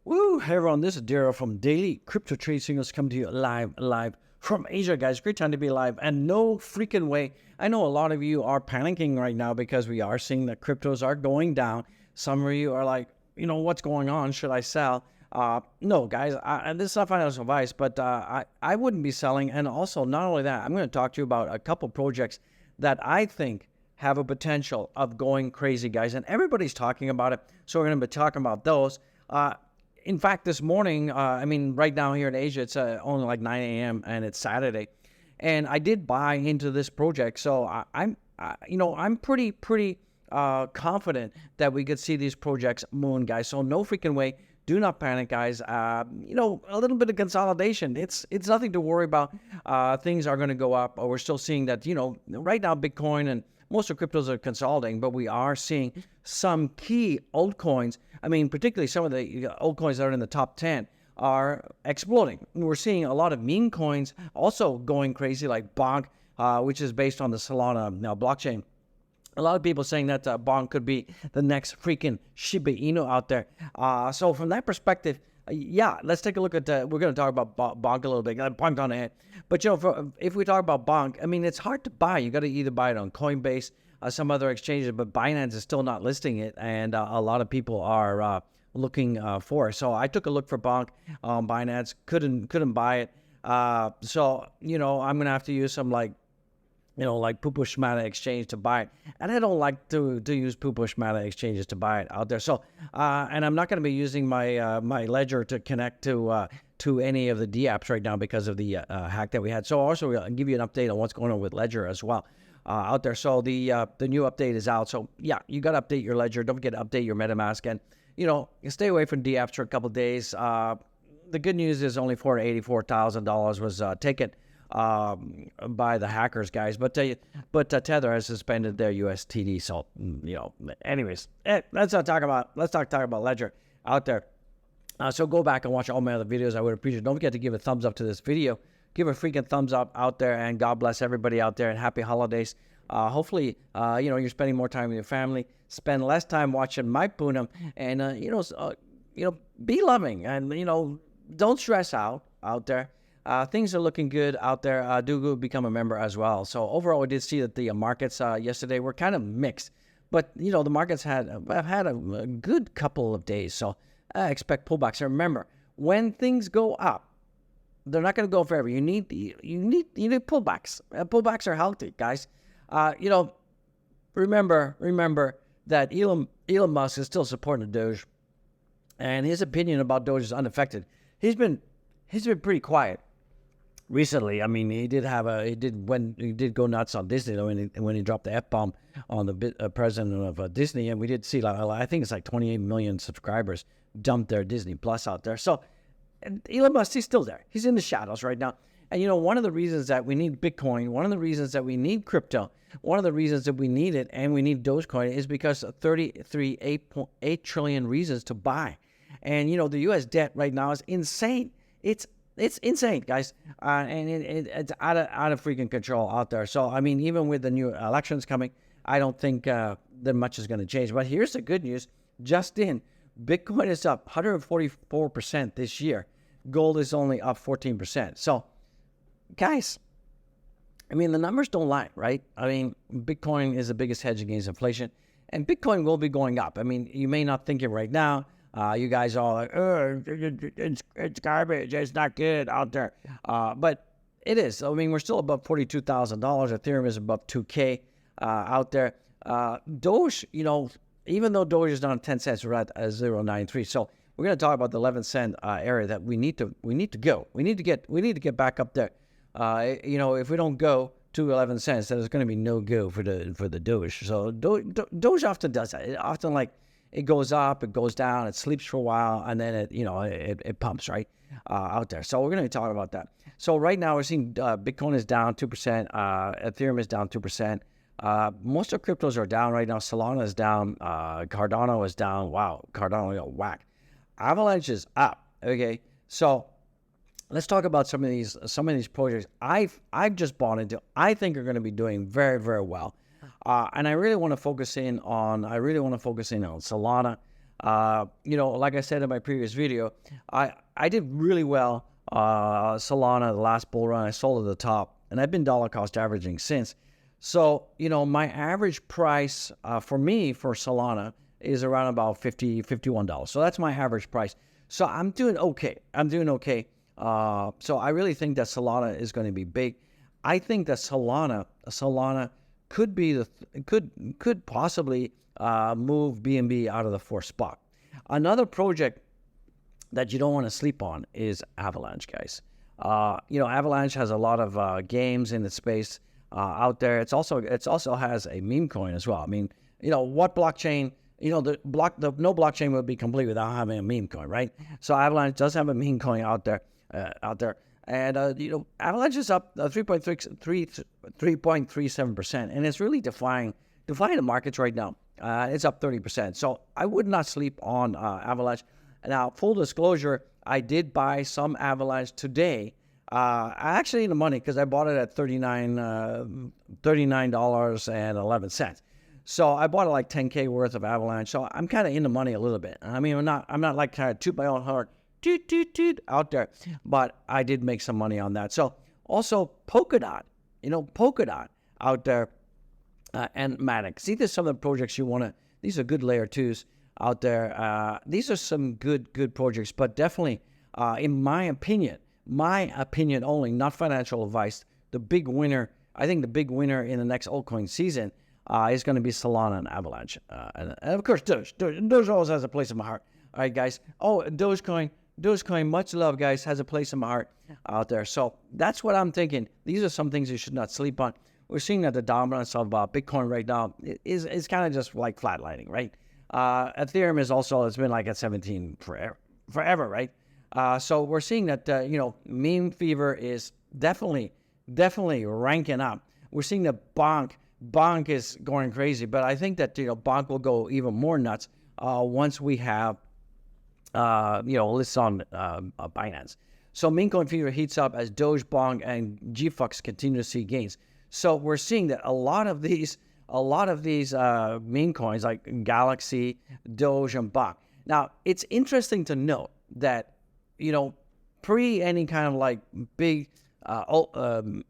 Woo! Hey everyone, this is Daryl from Daily Crypto Trade Signals coming to you live from Asia, guys. Great time to be live, and no freaking way. I know a lot of you are panicking right now because we are seeing that cryptos are going down. Some of you are like, what's going on? Should I sell? No, guys, this is not financial advice, but I wouldn't be selling. And also, not only that, I'm going to talk to you about a couple projects that I think have a potential of going crazy, guys. And everybody's talking about it, so we're going to be talking about those. In fact, this morning, right now here in Asia, it's only like 9 a.m. and it's Saturday, and I did buy into this project. So I'm pretty confident that we could see these projects moon, guys. So no freaking way. Do not panic, guys. A little bit of consolidation. It's nothing to worry about. Things are going to go up. We're still seeing that, right now Bitcoin and most of cryptos are consolidating, but we are seeing some key altcoins. Particularly some of the altcoins that are in the top 10 are exploding. We're seeing a lot of meme coins also going crazy, like Bonk, which is based on the Solana blockchain. A lot of people saying that Bonk could be the next freaking Shiba Inu out there. So from that perspective, let's take a look at, we're going to talk about Bonk a little bit. Bonk on ahead. But, if we talk about Bonk, it's hard to buy. You got to either buy it on Coinbase, some other exchanges, but Binance is still not listing it. And a lot of people are looking for it. So I took a look for Bonk on Binance, couldn't buy it. So, I'm going to have to use some like Pupushmata exchange to buy it. And I don't like to use Pupushmata exchanges to buy it out there. So, and I'm not going to be using my my ledger to connect to any of the dApps right now because of the hack that we had. So also I'll give you an update on what's going on with Ledger as well out there. So the new update is out. So yeah, you got to update your Ledger. Don't forget to update your MetaMask, and you stay away from dApps for a couple of days. The good news is only $484,000 was taken by the hackers, guys. But Tether has suspended their USTD. So anyways, let's talk about Ledger out there. So go back and watch all my other videos. I would appreciate it. Don't forget to give a thumbs up to this video. Give a freaking thumbs up out there, and God bless everybody out there, and happy holidays. Hopefully, you're spending more time with your family. Spend less time watching my Poonam, and be loving, and don't stress out there. Things are looking good out there. Do go become a member as well. So overall, we did see that the markets yesterday were kind of mixed, but the markets have had a good couple of days. So I expect pullbacks. And remember, when things go up, they're not going to go forever. You need pullbacks. Pullbacks are healthy, guys. Remember that Elon Musk is still supporting the Doge, and his opinion about Doge is unaffected. He's been pretty quiet recently. He did go nuts on Disney when he dropped the F-bomb on the president of Disney, and we did see, I think it's like 28 million subscribers dumped their Disney Plus out there. So Elon Musk, he's still there. He's in the shadows right now. And one of the reasons that we need Bitcoin, one of the reasons that we need crypto, one of the reasons that we need it and we need Dogecoin is because of 8.8 trillion reasons to buy. And the U.S. debt right now is insane. It's insane, guys, and it's out of freaking control out there. So even with the new elections coming, I don't think that much is going to change. But here's the good news: Bitcoin is up 144% this year. Gold is only up 14%. So, guys, the numbers don't lie, right? Bitcoin is the biggest hedge against inflation, and Bitcoin will be going up. You may not think it right now. You guys are all like, it's garbage. It's not good out there. But it is. We're still above $42,000. Ethereum is above 2K out there. Doge, even though Doge is down 10 cents, we're at 0.93. So we're going to talk about the 11-cent area that we need to go. We need to get back up there. If we don't go to 11 cents, then there's going to be no go for the Doge. So Doge often does that. It often it goes up, it goes down, it sleeps for a while, and then it pumps right out there. So we're going to talk about that. So right now we're seeing Bitcoin is down 2%, Ethereum is down 2%. Most of cryptos are down right now. Solana is down, Cardano is down. Wow, Cardano got whack. Avalanche is up. Okay, so let's talk about some of these projects I've just bought into. I think are going to be doing very, very well. And I really want to focus in on Solana. Like I said in my previous video, I did really well. Solana, the last bull run, I sold at the top, and I've been dollar cost averaging since. So, my average price for me for Solana is around about $51. So that's my average price. So I'm doing okay. So I really think that Solana is going to be big. I think that Solana could be could possibly move BNB out of the fourth spot. Another project that you don't want to sleep on is Avalanche, guys. Avalanche has a lot of games in the space out there. It's also has a meme coin as well. I mean, what blockchain? No blockchain would be complete without having a meme coin, right? So Avalanche does have a meme coin out there, and Avalanche is up 3.37%, and it's really defying the markets right now. It's up 30%. So I would not sleep on Avalanche. Now, full disclosure, I did buy some Avalanche today. I actually in the money because I bought it at $39.11. So I bought it like 10K worth of Avalanche. So I'm kind of in the money a little bit. I mean, I'm not like kind of toot my own horn, toot out there, but I did make some money on that. So also Polkadot out there, and Matic. See, there's some of the projects you want to. These are good layer 2s out there. These are some good projects, but definitely, in my opinion only, not financial advice, the big winner, I think the big winner in the next altcoin season is going to be Solana and Avalanche. And of course, Doge always has a place in my heart. All right, guys. Oh, Dogecoin, much love, guys, has a place in my heart out there. So that's what I'm thinking. These are some things you should not sleep on. We're seeing that the dominance of Bitcoin right now is kind of just like flatlining, right? Ethereum it's been like at 17 forever, right? So we're seeing that, meme fever is definitely ranking up. We're seeing that Bonk is going crazy, but I think that, Bonk will go even more nuts once we have, lists on Binance. So meme coin fever heats up as Doge, Bonk, and GFUX continue to see gains. So we're seeing that a lot of these meme coins like Galaxy, Doge, and Bonk. Now, it's interesting to note that, pre any kind of like big, Bitcoin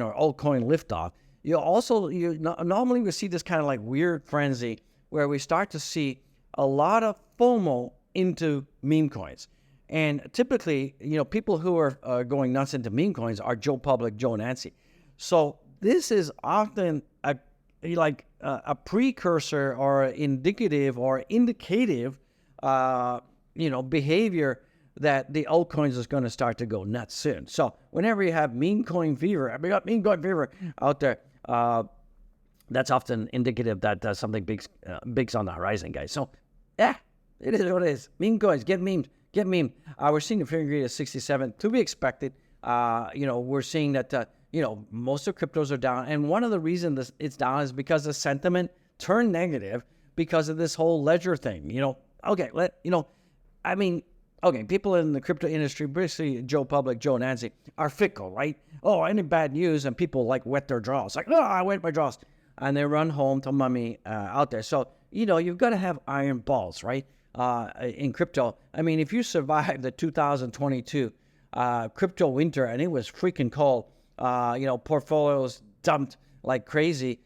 or altcoin liftoff, normally we see this kind of like weird frenzy where we start to see a lot of FOMO into meme coins. And typically, people who are going nuts into meme coins are Joe Public, Joe Nancy. So this is often a precursor or indicative or indicative, behavior that the altcoins is going to start to go nuts soon. So whenever you have meme coin fever, we got meme coin fever out there, that's often indicative that something big's on the horizon, guys. So yeah, it is what it is. Meme coins, get memed. We're seeing the figure rate of 67 to be expected. We're seeing that most of cryptos are down, and one of the reasons it's down is because the sentiment turned negative because of this whole ledger thing. People in the crypto industry, basically Joe Public, Joe Nancy, are fickle, right? Oh, any bad news, and people like wet their jaws, like, I wet my jaws, and they run home to mommy out there. So you've got to have iron balls, right? In crypto, I mean, if you survive the 2022 crypto winter and it was freaking cold, portfolios dumped like crazy,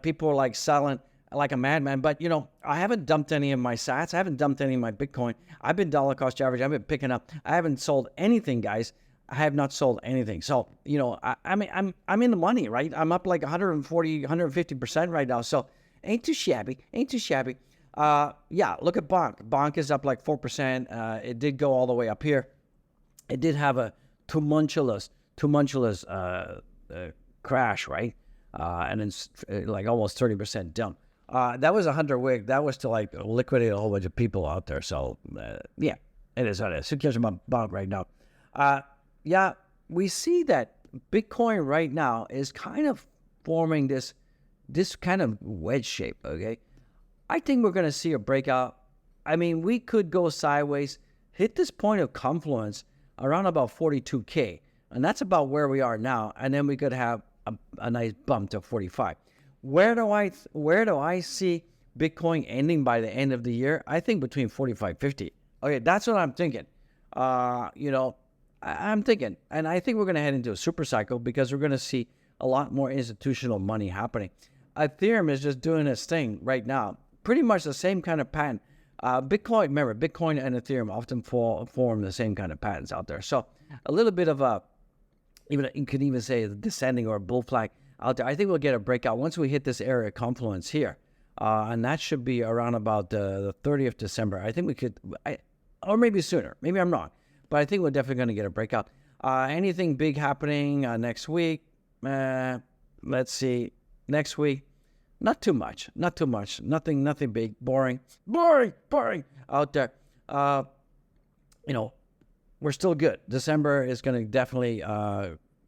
people were like selling like a madman. But I haven't dumped any of my sats. I haven't dumped any of my Bitcoin. I've been dollar cost average. I've been picking up. I haven't sold anything, guys. I have not sold anything. So I'm in the money, right? I'm up like 140, 150% right now. So ain't too shabby. Look at Bonk. Bonk is up like 4%. It did go all the way up here. It did have a tumultuous crash, right? And it's like almost 30% dump. That was 100 wig. That was to like liquidate a whole bunch of people out there. So it is what it is. Who cares about Bonk right now? We see that Bitcoin right now is kind of forming this kind of wedge shape, okay? I think we're going to see a breakout. I mean, we could go sideways, hit this point of confluence around about 42K, and that's about where we are now, and then we could have a nice bump to 45. Where do I see Bitcoin ending by the end of the year, I think between 45, 50. Okay, that's what I'm thinking. I'm thinking, and I think we're going to head into a super cycle because we're going to see a lot more institutional money happening. Ethereum is just doing its thing right now. Pretty much the same kind of pattern. Bitcoin, remember, Bitcoin and Ethereum often form the same kind of patterns out there. So a little bit of you could even say a descending or a bull flag out there. I think we'll get a breakout once we hit this area confluence here. And that should be around about the 30th December. I think we could, or maybe sooner. Maybe I'm wrong. But I think we're definitely going to get a breakout. Anything big happening next week? Let's see. Next week, not too much. Nothing big. Boring out there. We're still good. December is going to definitely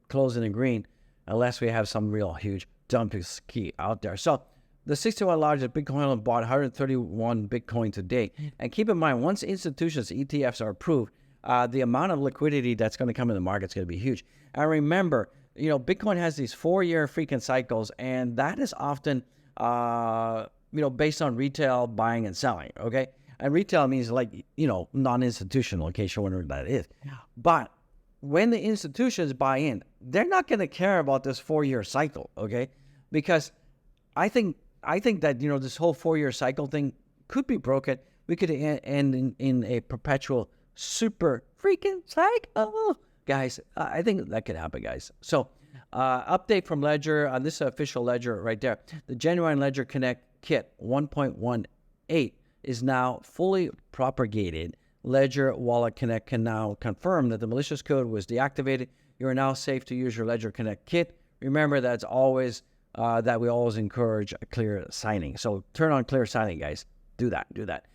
close in the green unless we have some real huge dump ski out there. So the 61 largest Bitcoin bought 131 Bitcoin today. And keep in mind, once institutions, ETFs are approved, the amount of liquidity that's going to come in the market is going to be huge. And remember, Bitcoin has these 4-year freaking cycles, and that is often, based on retail buying and selling, okay? And retail means non-institutional, in case you're wondering what that is. But when the institutions buy in, they're not going to care about this 4-year cycle, okay? Because I think that, this whole 4-year cycle thing could be broken. We could end in a perpetual super freaking cycle. Guys, I think that could happen, guys. So, update from Ledger on this official Ledger right there. The genuine Ledger Connect kit 1.18 is now fully propagated. Ledger Wallet Connect can now confirm that the malicious code was deactivated. You are now safe to use your Ledger Connect kit. Remember, that's always that we always encourage clear signing. So turn on clear signing, guys. Do that.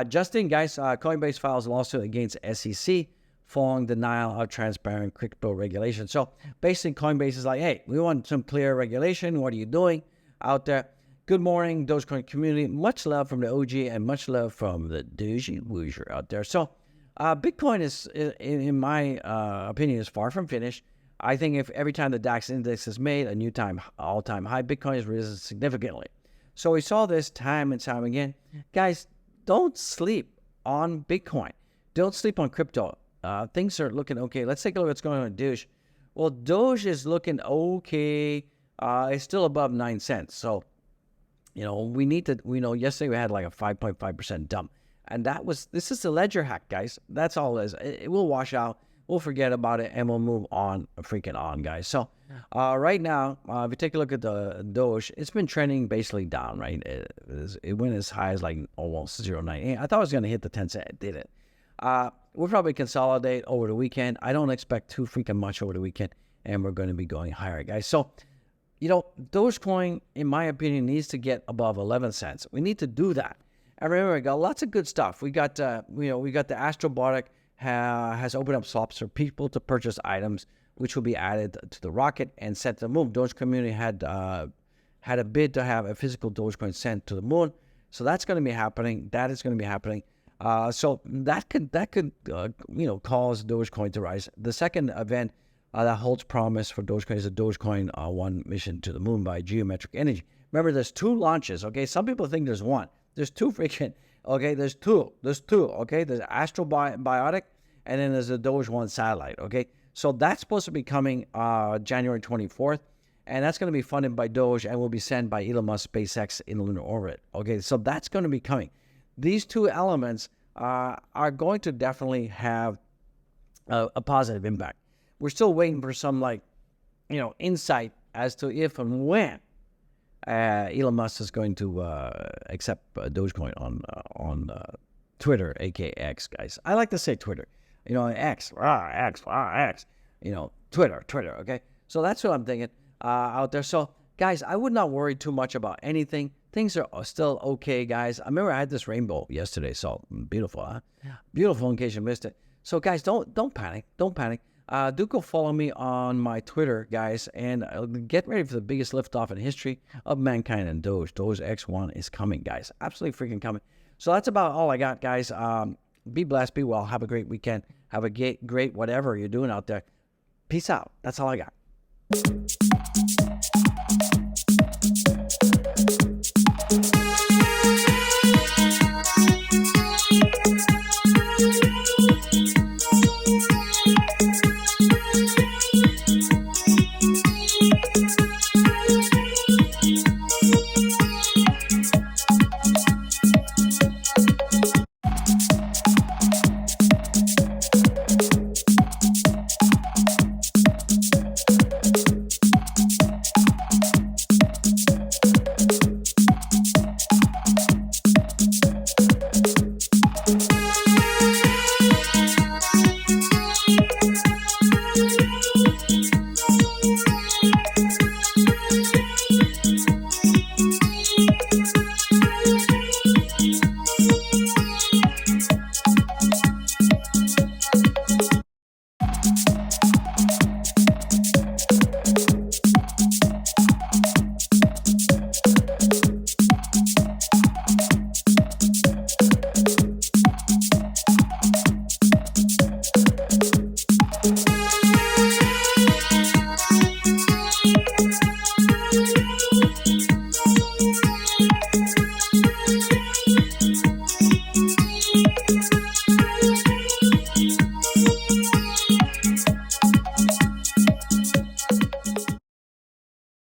Justin, guys, Coinbase files a lawsuit against SEC following denial of transparent crypto regulation. So basically, Coinbase is like, hey, we want some clear regulation. What are you doing out there? Good morning, Dogecoin community. Much love from the OG and much love from the Doge Leger out there. So Bitcoin is, in my opinion, is far from finished. I think if every time the DAX index is made a new all-time high, Bitcoin has risen significantly. So we saw this time and time again. Guys, don't sleep on Bitcoin. Don't sleep on crypto. Things are looking okay. Let's take a look at what's going on with Doge. Well, Doge is looking okay. It's still above 9 cents. So, we need to, yesterday we had like a 5.5% dump. And this is the ledger hack, guys. That's all it is. It will wash out. We'll forget about it and we'll move on, guys. So, right now, if you take a look at the Doge, it's been trending basically down, right? It went as high as like almost 0.98. I thought it was going to hit the 10 cent. It didn't. We'll probably consolidate over the weekend. I don't expect too freaking much over the weekend, and we're going to be going higher, guys. So, Dogecoin, in my opinion, needs to get above 11 cents. We need to do that. And remember, we got lots of good stuff. We got, we got the Astrobotic has opened up swaps for people to purchase items, which will be added to the rocket and sent to the moon. Doge community had a bid to have a physical Dogecoin sent to the moon, so that's going to be happening. That is going to be happening. So that could cause Dogecoin to rise. The second event that holds promise for Dogecoin is the Dogecoin 1 mission to the moon by Geometric Energy. Remember, there's 2 launches, okay? Some people think there's 1. There's 2 freaking, okay? There's two, okay? There's Astrobiotic, and then there's the Doge 1 satellite, okay? So that's supposed to be coming January 24th, and that's going to be funded by Doge and will be sent by Elon Musk SpaceX in lunar orbit, okay? So that's going to be coming. These 2 elements are going to definitely have a positive impact. We're still waiting for some, insight as to if and when Elon Musk is going to accept Dogecoin on Twitter, aka X, guys. I like to say Twitter. X, Twitter, okay? So that's what I'm thinking out there. So, guys, I would not worry too much about anything. Things are still okay, guys. I remember I had this rainbow yesterday, so beautiful, huh? Yeah. Beautiful in case you missed it. So, guys, don't panic. Don't panic. Do go follow me on my Twitter, guys, and get ready for the biggest liftoff in history of mankind and Doge. Doge X1 is coming, guys. Absolutely freaking coming. So that's about all I got, guys. Be blessed, be well. Have a great weekend. Have a great whatever you're doing out there. Peace out. That's all I got.